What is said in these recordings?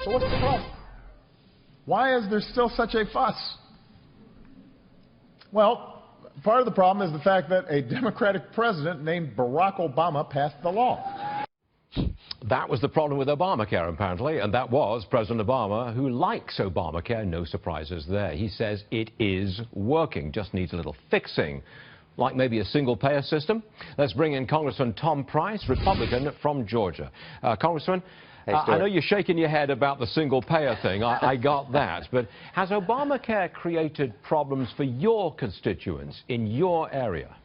So what's the problem? Why is there still such a fuss? Well, part of the problem is the fact that a Democratic president named Barack Obama passed the law. That was the problem with Obamacare, apparently, and that was President Obama, who likes Obamacare. No surprises there. He says it is working, just needs a little fixing, like maybe a single-payer system. Let's bring in Congressman Tom Price, Republican from Georgia. Congressman, hey, I know you're shaking your head about the single-payer thing. I got that. But has Obamacare created problems for your constituents in your area?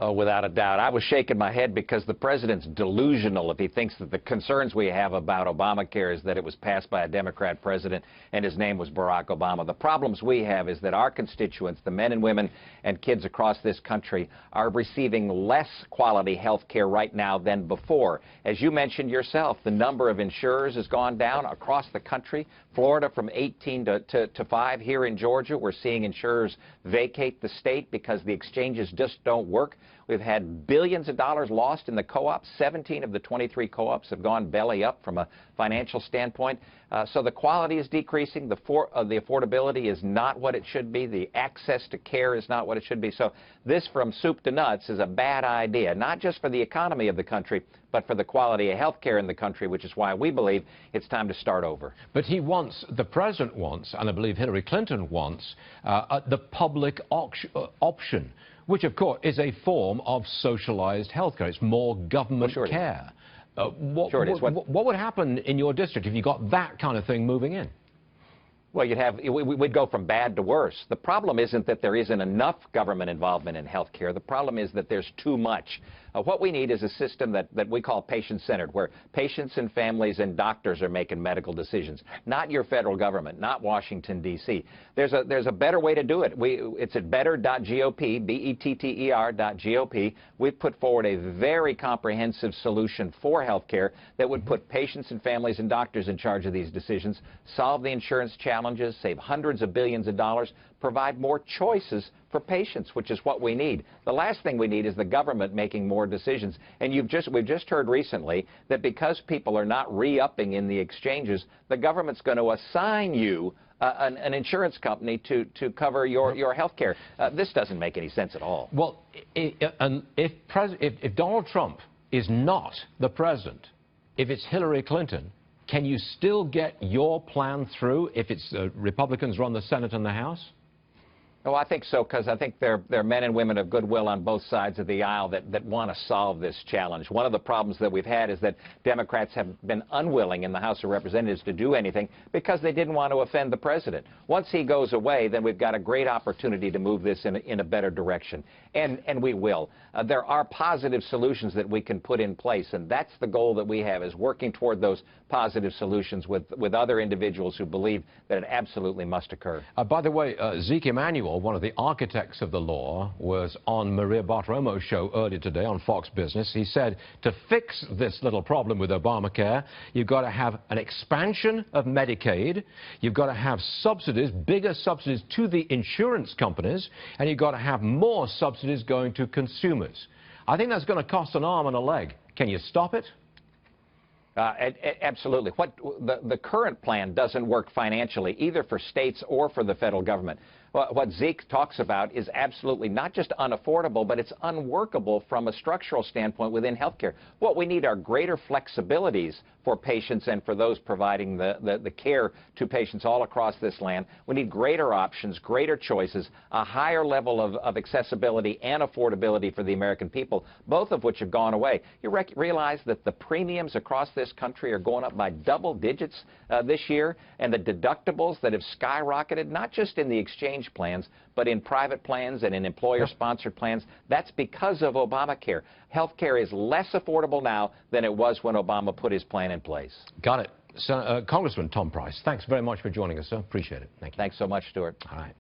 Oh, without a doubt. I was shaking my head because the president's delusional if he thinks that the concerns we have about Obamacare is that it was passed by a Democrat president and his name was Barack Obama. The problems we have is that our constituents, the men and women and kids across this country, are receiving less quality health care right now than before. As you mentioned yourself, the number of insurers has gone down across the country. Florida from 18 to 5. Here in Georgia, we're seeing insurers vacate the state because the exchanges just don't work. We've had billions of dollars lost in the co-ops. 17 of the 23 co-ops have gone belly up from a financial standpoint. So the quality is decreasing. The affordability is not what it should be. The access to care is not what it should be. So this, from soup to nuts, is a bad idea, not just for the economy of the country, but for the quality of health care in the country, which is why we believe it's time to start over. But the president wants, and I believe Hillary Clinton wants, the public option, which, of course, is a form of socialized health care. It's more government care. What would happen in your district if you got that kind of thing moving in? Well, we'd go from bad to worse. The problem isn't that there isn't enough government involvement in health care. The problem is that there's too much. What we need is a system that we call patient-centered, where patients and families and doctors are making medical decisions, not your federal government, not Washington, D.C. There's a better way to do it. It's at better.gop, better.gop. We've put forward a very comprehensive solution for health care that would put patients and families and doctors in charge of these decisions, solve the insurance challenges, save hundreds of billions of dollars, provide more choices for patients, which is what we need. The last thing we need is the government making more decisions. And we've just heard recently that because people are not re-upping in the exchanges, the government's going to assign you an insurance company to cover your health care. This doesn't make any sense at all. Well, if Donald Trump is not the president, if it's Hillary Clinton, can you still get your plan through if it's Republicans run the Senate and the House? Oh, I think so, because I think there are men and women of goodwill on both sides of the aisle that want to solve this challenge. One of the problems that we've had is that Democrats have been unwilling in the House of Representatives to do anything because they didn't want to offend the president. Once he goes away, then we've got a great opportunity to move this in a better direction, and we will. There are positive solutions that we can put in place, and that's the goal that we have, is working toward those positive solutions with other individuals who believe that it absolutely must occur. By the way, Zeke Emanuel, one of the architects of the law, was on Maria Bartiromo's show earlier today on Fox Business. He said to fix this little problem with Obamacare, you've got to have an expansion of Medicaid, you've got to have subsidies, bigger subsidies to the insurance companies, and you've got to have more subsidies going to consumers. I think that's going to cost an arm and a leg. Can you stop it? Absolutely. The current plan doesn't work financially, either for states or for the federal government. What Zeke talks about is absolutely not just unaffordable, but it's unworkable from a structural standpoint within healthcare. What we need are greater flexibilities for patients and for those providing the care to patients all across this land. We need greater options, greater choices, a higher level of accessibility and affordability for the American people, both of which have gone away. You realize that the premiums across this country are going up by double digits this year, and the deductibles that have skyrocketed, not just in the exchange plans, but in private plans and in employer-sponsored plans. That's because of Obamacare. Health care is less affordable now than it was when Obama put his plan in place. Got it. So, Congressman Tom Price, thanks very much for joining us, sir. Appreciate it. Thank you. Thanks so much, Stuart. All right.